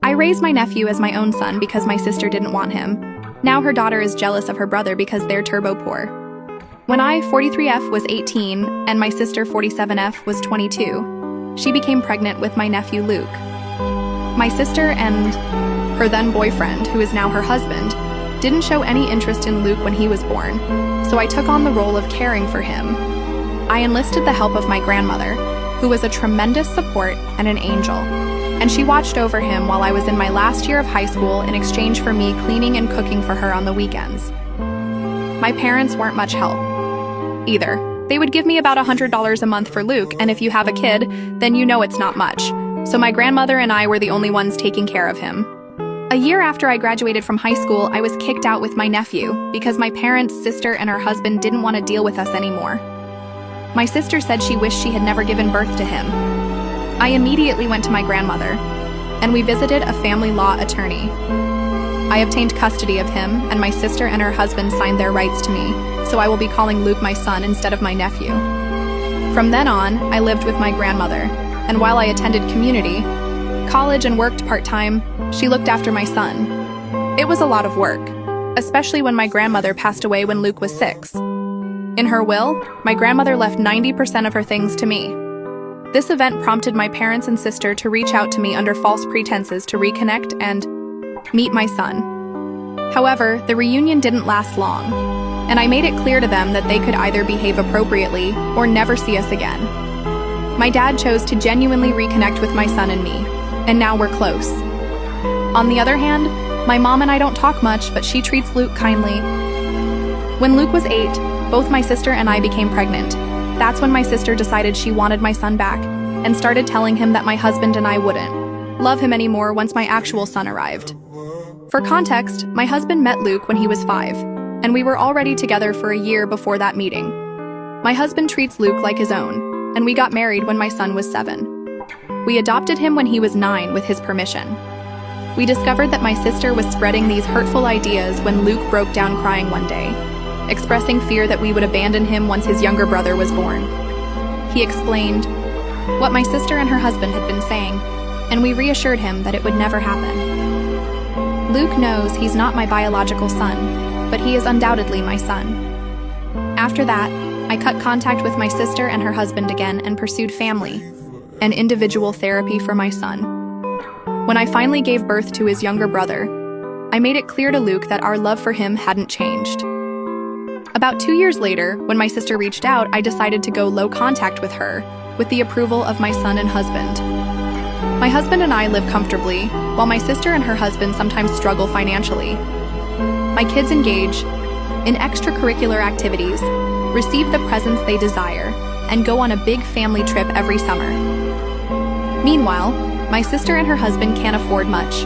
I raised my nephew as my own son because my sister didn't want him. Now her daughter is jealous of her brother because they're turbo poor. When I, 43F, was 18 and my sister, 47F, was 22, she became pregnant with my nephew, Luke. My sister and her then boyfriend, who is now her husband, didn't show any interest in Luke when he was born, so I took on the role of caring for him. I enlisted the help of my grandmother, who was a tremendous support and an angel, and she watched over him while I was in my last year of high school in exchange for me cleaning and cooking for her on the weekends. My parents weren't much help either. They would give me about $100 a month for Luke, and if you have a kid, then you know it's not much. So my grandmother and I were the only ones taking care of him. A year after I graduated from high school, I was kicked out with my nephew because my parents, sister, and her husband didn't want to deal with us anymore. My sister said she wished she had never given birth to him. I immediately went to my grandmother, and we visited a family law attorney. I obtained custody of him, and my sister and her husband signed their rights to me, so I will be calling Luke my son instead of my nephew. From then on, I lived with my grandmother, and while I attended community, college and worked part-time, she looked after my son. It was a lot of work, especially when my grandmother passed away when Luke was 6. In her will, my grandmother left 90% of her things to me. This event prompted my parents and sister to reach out to me under false pretenses to reconnect and meet my son. However, the reunion didn't last long, and I made it clear to them that they could either behave appropriately or never see us again. My dad chose to genuinely reconnect with my son and me, and now we're close. On the other hand, my mom and I don't talk much, but she treats Luke kindly. When Luke was 8, both my sister and I became pregnant. That's when my sister decided she wanted my son back and started telling him that my husband and I wouldn't love him anymore once my actual son arrived. For context, my husband met Luke when he was 5, and we were already together for a year before that meeting. My husband treats Luke like his own, and we got married when my son was 7. We adopted him when he was 9 with his permission. We discovered that my sister was spreading these hurtful ideas when Luke broke down crying one day, expressing fear that we would abandon him once his younger brother was born. He explained what my sister and her husband had been saying, and we reassured him that it would never happen. Luke knows he's not my biological son, but he is undoubtedly my son. After that, I cut contact with my sister and her husband again and pursued family and individual therapy for my son. When I finally gave birth to his younger brother, I made it clear to Luke that our love for him hadn't changed. About 2 years later, when my sister reached out, I decided to go low contact with her, with the approval of my son and husband. My husband and I live comfortably, while my sister and her husband sometimes struggle financially. My kids engage in extracurricular activities, receive the presents they desire, and go on a big family trip every summer. Meanwhile, my sister and her husband can't afford much.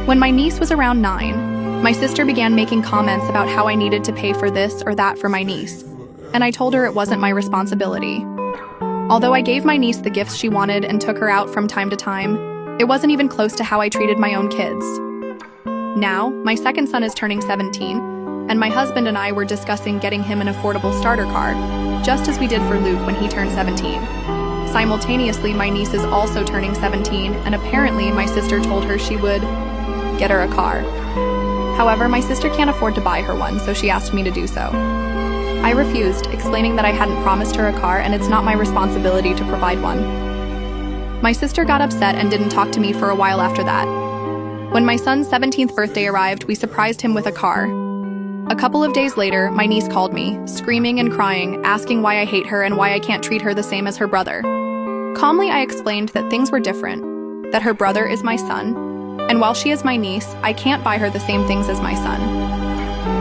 When my niece was around 9, my sister began making comments about how I needed to pay for this or that for my niece, and I told her it wasn't my responsibility. Although I gave my niece the gifts she wanted and took her out from time to time, it wasn't even close to how I treated my own kids. Now, my second son is turning 17, and my husband and I were discussing getting him an affordable starter car, just as we did for Luke when he turned 17. Simultaneously, my niece is also turning 17, and apparently my sister told her she would get her a car. However, my sister can't afford to buy her one, so she asked me to do so. I refused, explaining that I hadn't promised her a car and it's not my responsibility to provide one. My sister got upset and didn't talk to me for a while after that. When my son's 17th birthday arrived, we surprised him with a car. A couple of days later, my niece called me, screaming and crying, asking why I hate her and why I can't treat her the same as her brother. Calmly, I explained that things were different, that her brother is my son, and while she is my niece, I can't buy her the same things as my son.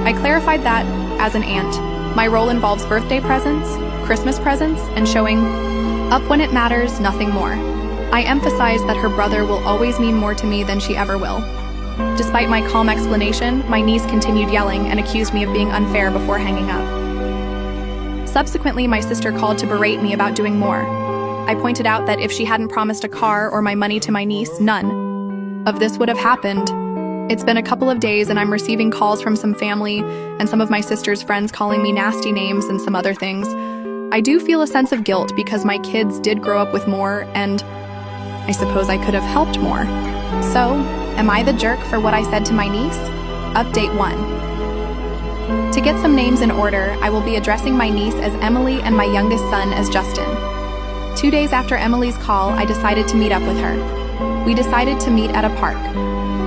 I clarified that, as an aunt, my role involves birthday presents, Christmas presents, and showing up when it matters, nothing more. I emphasized that her brother will always mean more to me than she ever will. Despite my calm explanation, my niece continued yelling and accused me of being unfair before hanging up. Subsequently, my sister called to berate me about doing more. I pointed out that if she hadn't promised a car or my money to my niece, none of this would have happened. It's been a couple of days and I'm receiving calls from some family and some of my sister's friends calling me nasty names and some other things. I do feel a sense of guilt because my kids did grow up with more and I suppose I could have helped more. So, Am I the jerk for what I said to my niece? Update 1. To get some names in order, I will be addressing my niece as Emily and my youngest son as Justin. 2 days after Emily's call, I decided to meet up with her. We decided to meet at a park.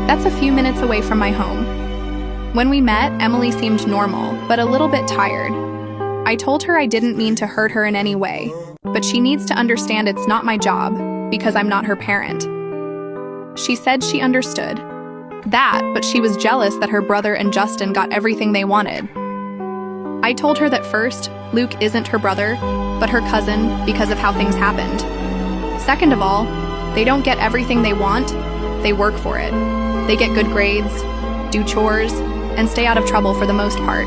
That's a few minutes away from my home. When we met, Emily seemed normal, but a little bit tired. I told her I didn't mean to hurt her in any way, but she needs to understand it's not my job, because I'm not her parent. She said she understood. But she was jealous that her brother and Justin got everything they wanted. I told her that first, Luke isn't her brother, but her cousin because of how things happened. Second of all, they don't get everything they want, they work for it. They get good grades, do chores, and stay out of trouble for the most part.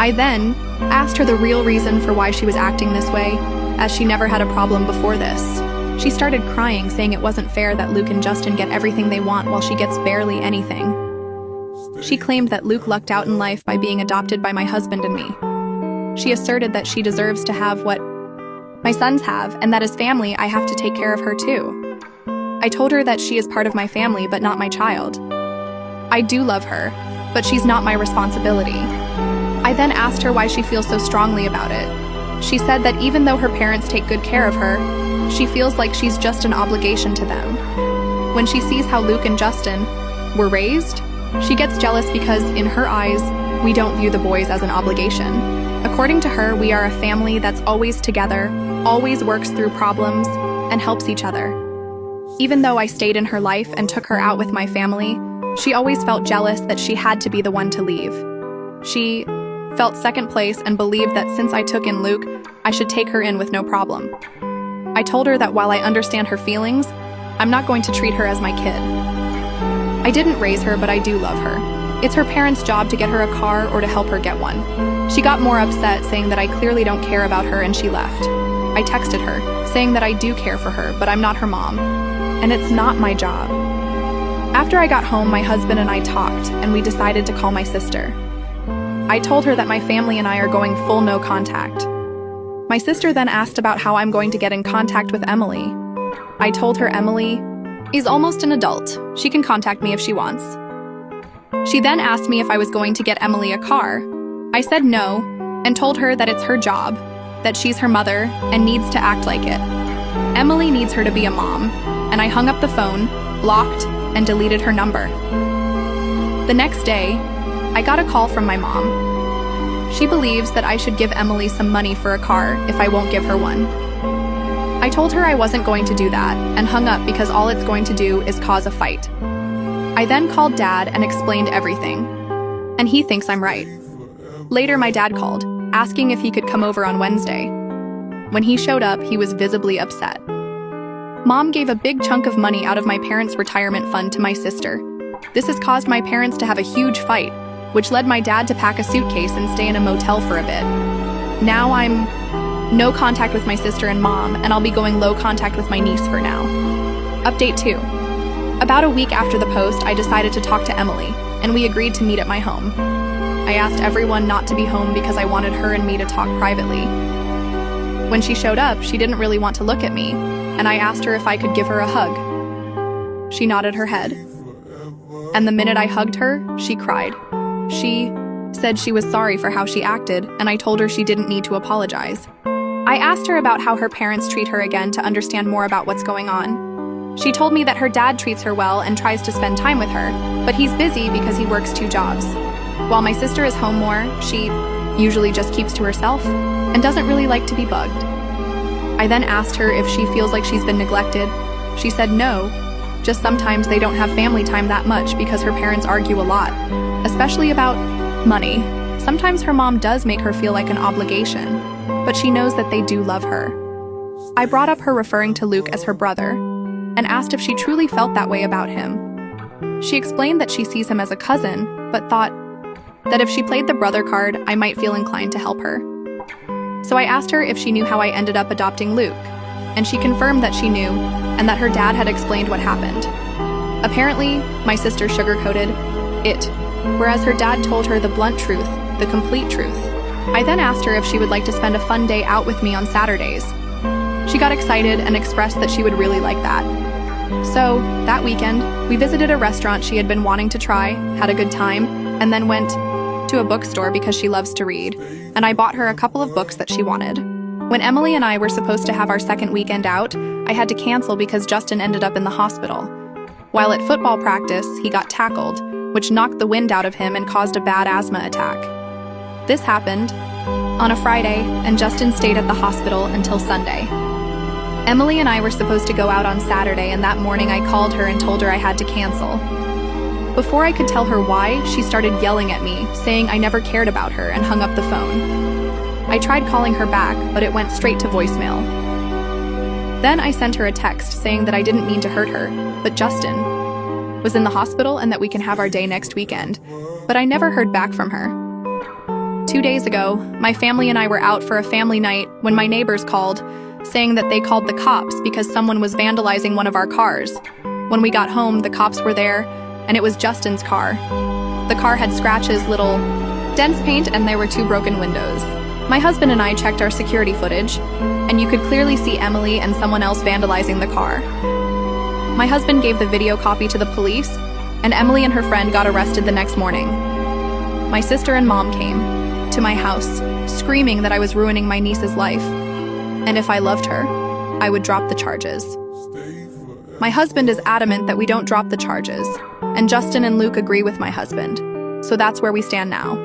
I then asked her the real reason for why she was acting this way, as she never had a problem before this. She started crying, saying it wasn't fair that Luke and Justin get everything they want while she gets barely anything. She claimed that Luke lucked out in life by being adopted by my husband and me. She asserted that she deserves to have what my sons have, and that as family, I have to take care of her too. I told her that she is part of my family, but not my child. I do love her, but she's not my responsibility. I then asked her why she feels so strongly about it. She said that even though her parents take good care of her, she feels like she's just an obligation to them. When she sees how Luke and Justin were raised, she gets jealous because, in her eyes, we don't view the boys as an obligation. According to her, we are a family that's always together, always works through problems, and helps each other. Even though I stayed in her life and took her out with my family, she always felt jealous that she had to be the one to leave. She felt second place and believed that since I took in Luke, I should take her in with no problem. I told her that while I understand her feelings, I'm not going to treat her as my kid. I didn't raise her, but I do love her. It's her parents' job to get her a car or to help her get one. She got more upset, saying that I clearly don't care about her, and she left. I texted her, saying that I do care for her, but I'm not her mom, and it's not my job. After I got home, my husband and I talked, and we decided to call my sister. I told her that my family and I are going full no contact. My sister then asked about how I'm going to get in contact with Emily. I told her Emily is almost an adult. She can contact me if she wants. She then asked me if I was going to get Emily a car. I said no, and told her that it's her job, that she's her mother, and needs to act like it. Emily needs her to be a mom, and I hung up the phone, blocked, and deleted her number. The next day, I got a call from my mom. She believes that I should give Emily some money for a car if I won't give her one. I told her I wasn't going to do that and hung up because all it's going to do is cause a fight. I then called Dad and explained everything, and he thinks I'm right. Later, my dad called, asking if he could come over on Wednesday. When he showed up, he was visibly upset. Mom gave a big chunk of money out of my parents' retirement fund to my sister. This has caused my parents to have a huge fight, which led my dad to pack a suitcase and stay in a motel for a bit. Now I'm no contact with my sister and mom, and I'll be going low contact with my niece for now. Update 2. About a week after the post, I decided to talk to Emily, and we agreed to meet at my home. I asked everyone not to be home because I wanted her and me to talk privately. When she showed up, she didn't really want to look at me, and I asked her if I could give her a hug. She nodded her head, and the minute I hugged her, she cried. She said she was sorry for how she acted, and I told her she didn't need to apologize. I asked her about how her parents treat her again to understand more about what's going on. She told me that her dad treats her well and tries to spend time with her, but he's busy because he works 2 jobs. While my sister is home more, she usually just keeps to herself and doesn't really like to be bugged. I then asked her if she feels like she's been neglected. She said no, just sometimes they don't have family time that much because her parents argue a lot, especially about money. Sometimes her mom does make her feel like an obligation, but she knows that they do love her. I brought up her referring to Luke as her brother and asked if she truly felt that way about him. She explained that she sees him as a cousin, but thought that if she played the brother card, I might feel inclined to help her. So I asked her if she knew how I ended up adopting Luke, and she confirmed that she knew and that her dad had explained what happened. Apparently, my sister sugarcoated it, whereas her dad told her the blunt truth, the complete truth. I then asked her if she would like to spend a fun day out with me on Saturdays. She got excited and expressed that she would really like that. So, that weekend, we visited a restaurant she had been wanting to try, had a good time, and then went to a bookstore because she loves to read, and I bought her a couple of books that she wanted. When Emily and I were supposed to have our second weekend out, I had to cancel because Justin ended up in the hospital. While at football practice, he got tackled, which knocked the wind out of him and caused a bad asthma attack. This happened on a Friday, and Justin stayed at the hospital until Sunday. Emily and I were supposed to go out on Saturday, and that morning I called her and told her I had to cancel. Before I could tell her why, she started yelling at me, saying I never cared about her, and hung up the phone. I tried calling her back, but it went straight to voicemail. Then I sent her a text saying that I didn't mean to hurt her, but Justin was in the hospital and that we can have our day next weekend, but I never heard back from her. 2 days ago, my family and I were out for a family night when my neighbors called, saying that they called the cops because someone was vandalizing one of our cars. When we got home, the cops were there, and it was Justin's car. The car had scratches, little dents paint, and there were 2 broken windows. My husband and I checked our security footage, and you could clearly see Emily and someone else vandalizing the car. My husband gave the video copy to the police, and Emily and her friend got arrested the next morning. My sister and mom came to my house, screaming that I was ruining my niece's life, and if I loved her, I would drop the charges. My husband is adamant that we don't drop the charges, and Justin and Luke agree with my husband, so that's where we stand now.